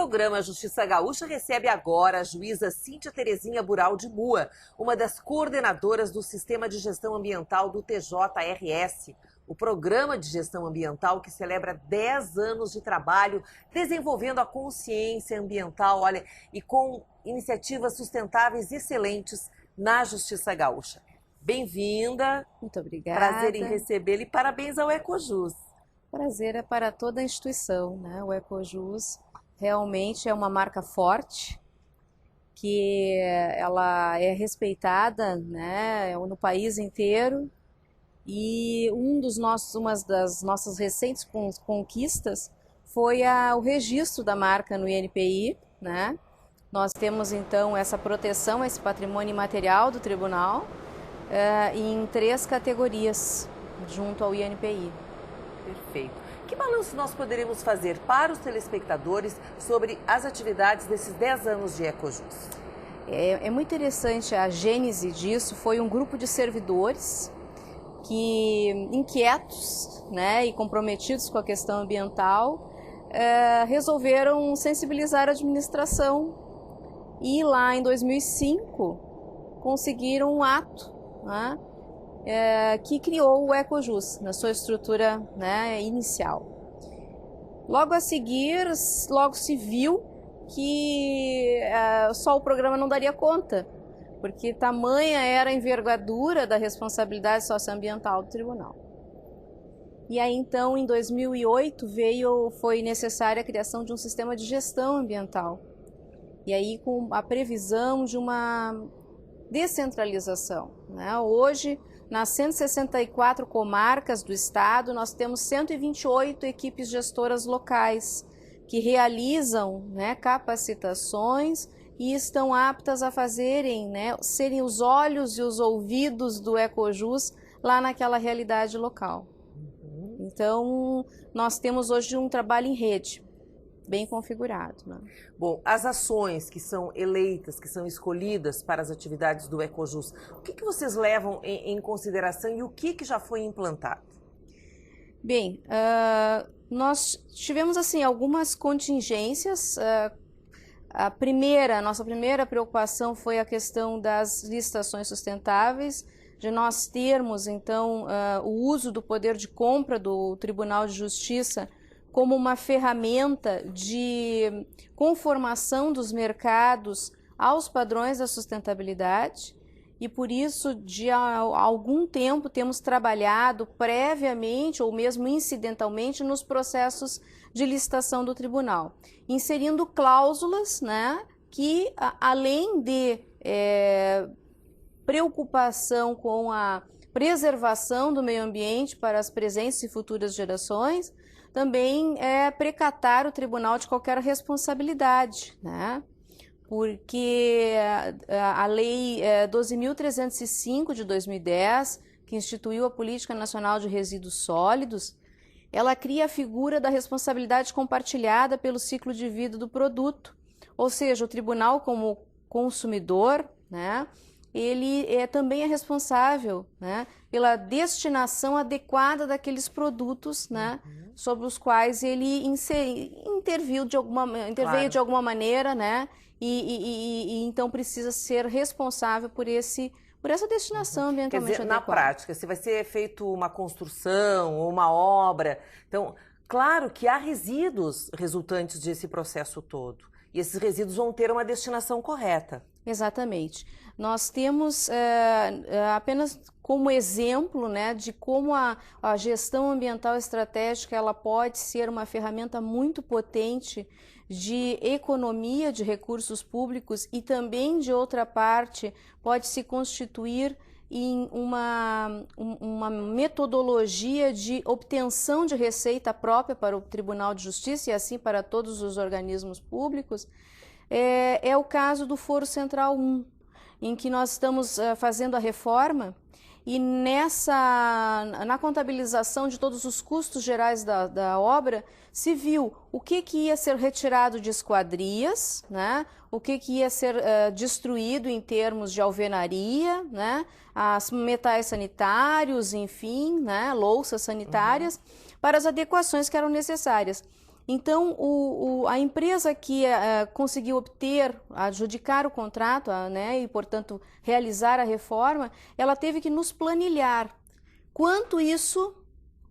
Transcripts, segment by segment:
programa Justiça Gaúcha recebe agora a juíza Cíntia Terezinha Bural de Mua, uma das coordenadoras do Sistema de Gestão Ambiental do TJRS. O programa de gestão ambiental que celebra 10 anos de trabalho desenvolvendo a consciência ambiental, olha, e com iniciativas sustentáveis excelentes na Justiça Gaúcha. Bem-vinda. Muito obrigada. Prazer em recebê-la e parabéns ao Ecojus. Prazer é para toda a instituição, né? O Ecojus realmente é uma marca forte, que ela é respeitada, né, no país inteiro. E uma das nossas recentes conquistas foi o registro da marca no INPI, né? Nós temos então essa proteção, esse patrimônio imaterial do tribunal em 3 categorias junto ao INPI. Perfeito. Que balanço nós poderíamos fazer para os telespectadores sobre as atividades desses 10 anos de Ecojus? É muito interessante, a gênese disso foi um grupo de servidores que, inquietos, né, e comprometidos com a questão ambiental, resolveram sensibilizar a administração e lá em 2005 conseguiram um ato, né, que criou o Ecojus na sua estrutura, né, inicial. Logo a seguir, logo se viu que só o programa não daria conta, porque tamanha era a envergadura da responsabilidade socioambiental do tribunal. E aí então, em 2008, foi necessária a criação de um sistema de gestão ambiental. E aí com a previsão de uma descentralização, né? Hoje, nas 164 comarcas do estado, nós temos 128 equipes gestoras locais que realizam, né, capacitações e estão aptas a fazerem, né, serem os olhos e os ouvidos do Ecojus lá naquela realidade local. Então, nós temos hoje um trabalho em rede, bem configurado, né? Bom, as ações que são eleitas, que são escolhidas para as atividades do Ecojus, o que vocês levam em consideração e o que já foi implantado? Bem, nós tivemos assim algumas contingências. A nossa primeira preocupação foi a questão das licitações sustentáveis, de nós termos então o uso do poder de compra do Tribunal de Justiça como uma ferramenta de conformação dos mercados aos padrões da sustentabilidade. E por isso, de algum tempo, temos trabalhado previamente ou mesmo incidentalmente nos processos de licitação do tribunal, inserindo cláusulas, né, que, além de preocupação com a preservação do meio ambiente para as presentes e futuras gerações, também precatar o tribunal de qualquer responsabilidade, né? Porque a Lei 12.305 de 2010, que instituiu a Política Nacional de Resíduos Sólidos, ela cria a figura da responsabilidade compartilhada pelo ciclo de vida do produto, ou seja, o tribunal como consumidor, né, ele também é responsável, né, pela destinação adequada daqueles produtos, né, sobre os quais ele interveio de alguma maneira, né, e então precisa ser responsável por essa destinação ambientalmente adequada. Na prática, se vai ser feito uma construção ou uma obra, então, claro que há resíduos resultantes desse processo todo, e esses resíduos vão ter uma destinação correta. Exatamente. Nós temos apenas como exemplo, né, de como a gestão ambiental estratégica ela pode ser uma ferramenta muito potente de economia de recursos públicos e também, de outra parte, pode se constituir em uma metodologia de obtenção de receita própria para o Tribunal de Justiça e assim para todos os organismos públicos. É o caso do Foro Central 1, em que nós estamos fazendo a reforma e na contabilização de todos os custos gerais da obra se viu o que ia ser retirado de esquadrias, né? O que ia ser destruído em termos de alvenaria, né? As metais sanitários, enfim, né? Louças sanitárias, para as adequações que eram necessárias. Então, a empresa que conseguiu adjudicar o contrato, né, e, portanto, realizar a reforma, ela teve que nos planilhar quanto isso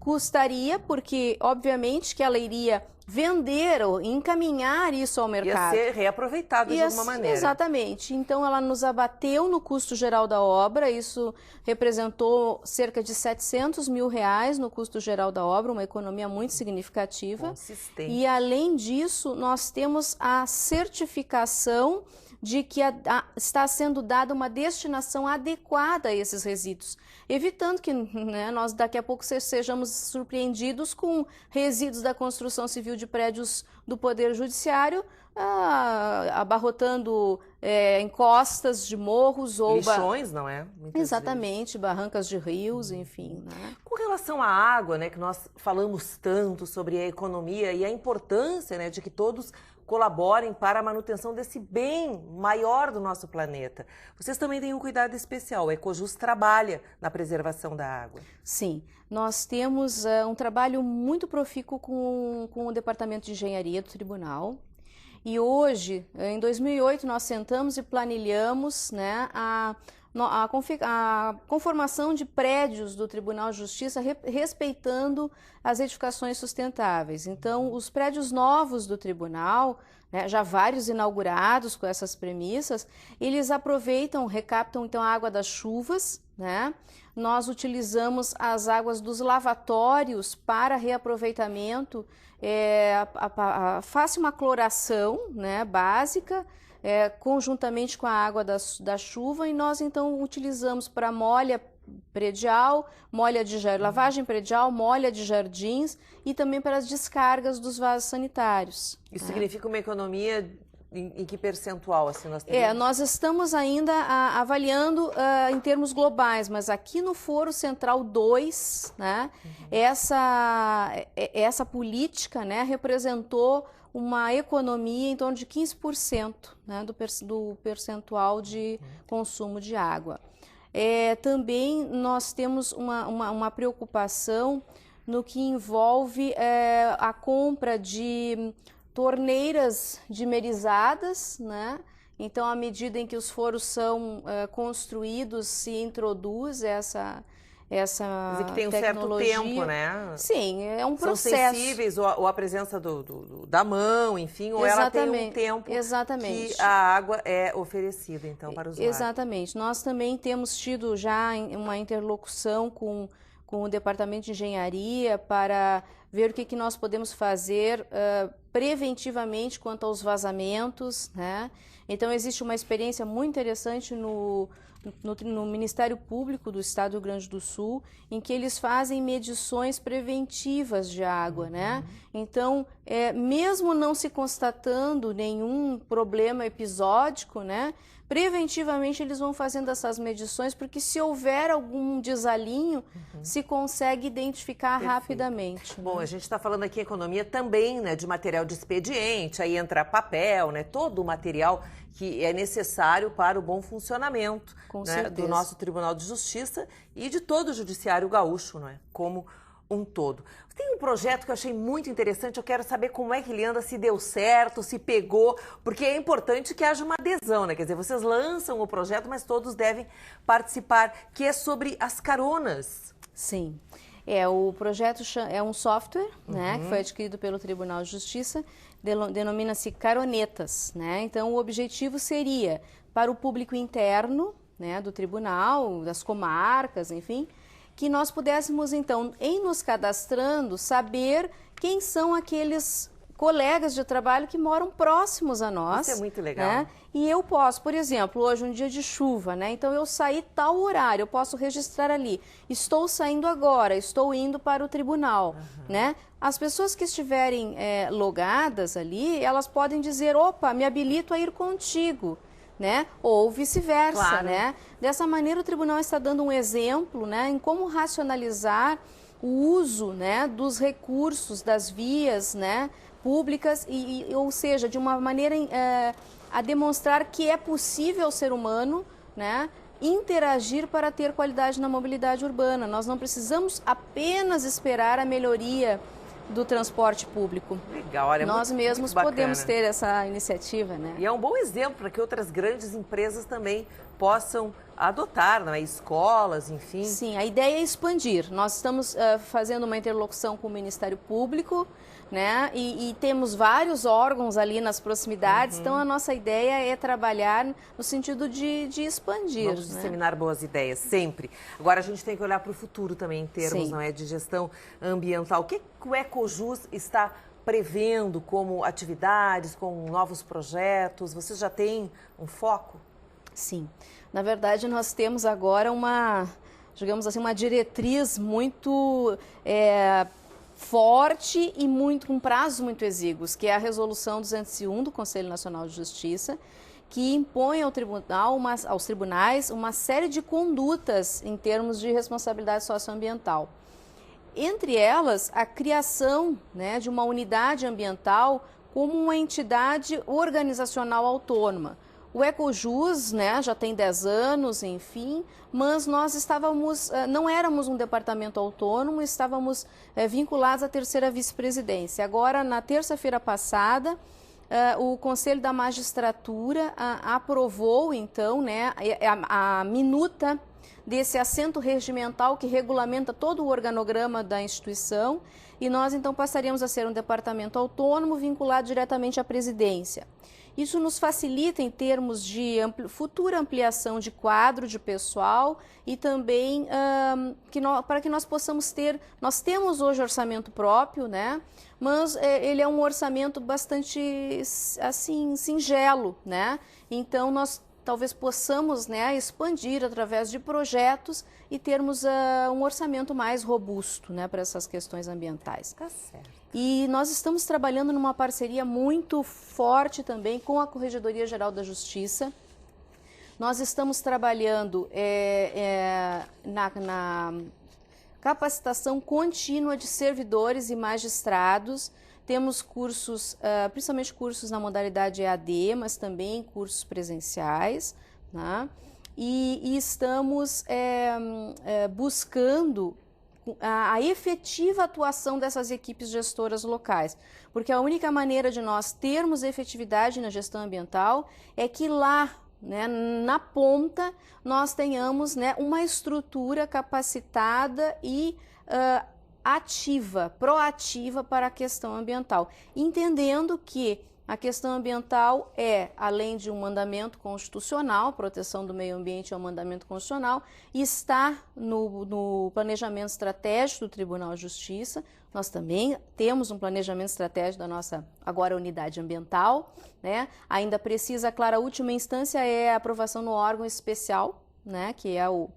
custaria, porque, obviamente, que ela iria vender ou encaminhar isso ao mercado. Ia ser reaproveitado de alguma maneira. Exatamente. Então, ela nos abateu no custo geral da obra, isso representou cerca de R$700 mil no custo geral da obra, uma economia muito significativa. Consistente. E, além disso, nós temos a certificação de que está sendo dada uma destinação adequada a esses resíduos, evitando que, né, nós daqui a pouco sejamos surpreendidos com resíduos da construção civil de prédios do Poder Judiciário abarrotando encostas de morros ou lixões, não é? Exatamente, barrancas de rios, enfim. Né? Com relação à água, né, que nós falamos tanto sobre a economia e a importância, né, de que todos colaborem para a manutenção desse bem maior do nosso planeta. Vocês também têm um cuidado especial. O Ecojus trabalha na preservação da água. Sim, nós temos um trabalho muito profícuo com o Departamento de Engenharia do Tribunal. E hoje, em 2008, nós sentamos e planilhamos, né, a conformação de prédios do Tribunal de Justiça respeitando as edificações sustentáveis. Então, os prédios novos do Tribunal, né, já vários inaugurados com essas premissas, eles recaptam então a água das chuvas, né? Nós utilizamos as águas dos lavatórios para reaproveitamento, faz uma cloração, né, básica, conjuntamente com a água da chuva, e nós então utilizamos para molha predial, lavagem predial, molha de jardins e também para as descargas dos vasos sanitários. Isso significa uma economia em que percentual assim nós temos? Nós estamos ainda avaliando em termos globais, mas aqui no Foro Central 2, né, essa política, né, representou uma economia em torno de 15%, né, do percentual de consumo de água. Também nós temos uma preocupação no que envolve a compra de torneiras dimerizadas, né? Então, à medida em que os foros são construídos, se introduz essa que tem um tecnologia. certo tempo, né? Sim, é um processo. São sensíveis, ou a presença da mão, enfim, ou Exatamente. ela tem um tempo Exatamente. que a água é oferecida, então, para o usuário. Exatamente. Nós também temos tido já uma interlocução com o Departamento de Engenharia para ver o que nós podemos fazer preventivamente quanto aos vazamentos, né? Então, existe uma experiência muito interessante no Ministério Público do Estado do Rio Grande do Sul, em que eles fazem medições preventivas de água, né? Então, mesmo não se constatando nenhum problema episódico, né? Preventivamente eles vão fazendo essas medições, porque se houver algum desalinho, se consegue identificar rapidamente. Bom, né? a gente está falando aqui em economia também, né, de material de expediente, aí entra papel, né, todo o material que é necessário para o bom funcionamento, né, do nosso Tribunal de Justiça e de todo o judiciário gaúcho, não é? Como um todo. Tem um projeto que eu achei muito interessante, eu quero saber como é que ele anda, se deu certo, se pegou, porque é importante que haja uma adesão, né? Quer dizer, vocês lançam o projeto, mas todos devem participar, que é sobre as caronas. Sim. O projeto é um software, né, que foi adquirido pelo Tribunal de Justiça, denomina-se Caronetas, né? Então, o objetivo seria, para o público interno, né, do tribunal, das comarcas, enfim, que nós pudéssemos, então, em nos cadastrando, saber quem são aqueles colegas de trabalho que moram próximos a nós. Isso é muito legal. Né? E eu posso, por exemplo, hoje um dia de chuva, né? Então eu saí tal horário, eu posso registrar ali. Estou saindo agora, estou indo para o tribunal, né? As pessoas que estiverem logadas ali, elas podem dizer, opa, me habilito a ir contigo. Né? Ou vice-versa, claro. Né? Dessa maneira o tribunal está dando um exemplo, né, em como racionalizar o uso, né, dos recursos, das vias, né, públicas, ou seja, de uma maneira a demonstrar que é possível ao ser humano, né, interagir para ter qualidade na mobilidade urbana. Nós não precisamos apenas esperar a melhoria do transporte público. Legal, olha, nós muito, mesmos muito podemos ter essa iniciativa, né? E é um bom exemplo para que outras grandes empresas também possam adotar, não é? Escolas, enfim. Sim, a ideia é expandir. Nós estamos fazendo uma interlocução com o Ministério Público, né? E temos vários órgãos ali nas proximidades, então a nossa ideia é trabalhar no sentido de expandir. Vamos disseminar boas ideias, sempre. Agora a gente tem que olhar para o futuro também, em termos, não é, de gestão ambiental. O que o Ecojus está prevendo como atividades, com novos projetos? Vocês já têm um foco? Sim. Na verdade, nós temos agora digamos assim, uma diretriz muito forte e com prazos muito exíguos, que é a Resolução 201 do Conselho Nacional de Justiça, que impõe aos tribunais uma série de condutas em termos de responsabilidade socioambiental. Entre elas, a criação, né, de uma unidade ambiental como uma entidade organizacional autônoma. O Ecojus, né, já tem 10 anos, enfim, mas nós não éramos um departamento autônomo, estávamos vinculados à terceira vice-presidência. Agora, na terça-feira passada, o Conselho da Magistratura aprovou, então, né, a minuta desse assento regimental que regulamenta todo o organograma da instituição, e nós, então, passaríamos a ser um departamento autônomo vinculado diretamente à presidência. Isso nos facilita em termos de futura ampliação de quadro de pessoal e também para que nós possamos nós temos hoje orçamento próprio, né? Mas ele é um orçamento bastante, assim, singelo, né? Então, nós talvez possamos, né, expandir através de projetos e termos um orçamento mais robusto, né, para essas questões ambientais. Tá certo. E nós estamos trabalhando numa parceria muito forte também com a Corregedoria Geral da Justiça. Nós estamos trabalhando na capacitação contínua de servidores e magistrados. Temos cursos, principalmente cursos na modalidade EAD, mas também cursos presenciais, né? E estamos buscando a efetiva atuação dessas equipes gestoras locais, porque a única maneira de nós termos efetividade na gestão ambiental é que lá, né, na ponta, nós tenhamos, né, uma estrutura capacitada e proativa para a questão ambiental, entendendo que a questão ambiental além de um mandamento constitucional, proteção do meio ambiente é um mandamento constitucional, está no planejamento estratégico do Tribunal de Justiça. Nós também temos um planejamento estratégico da nossa, agora, unidade ambiental, né? Ainda precisa, claro, a última instância é a aprovação no órgão especial, né, que é o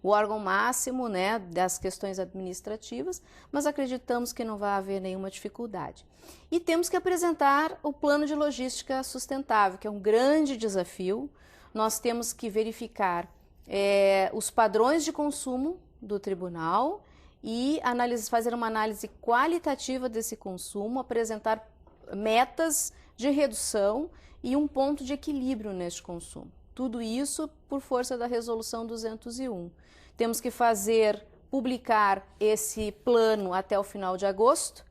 órgão máximo, né, das questões administrativas, mas acreditamos que não vai haver nenhuma dificuldade. E temos que apresentar o plano de logística sustentável, que é um grande desafio. Nós temos que verificar os padrões de consumo do tribunal e fazer uma análise qualitativa desse consumo, apresentar metas de redução e um ponto de equilíbrio neste consumo. Tudo isso por força da Resolução 201. Temos que publicar esse plano até o final de agosto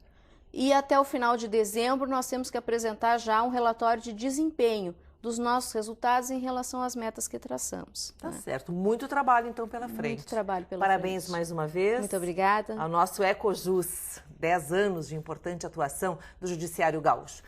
e até o final de dezembro nós temos que apresentar já um relatório de desempenho dos nossos resultados em relação às metas que traçamos. Tá certo. Muito trabalho, então, pela frente. Muito trabalho pela Parabéns frente. mais uma vez. Muito obrigada. Ao nosso Ecojus, 10 anos de importante atuação do Judiciário Gaúcho.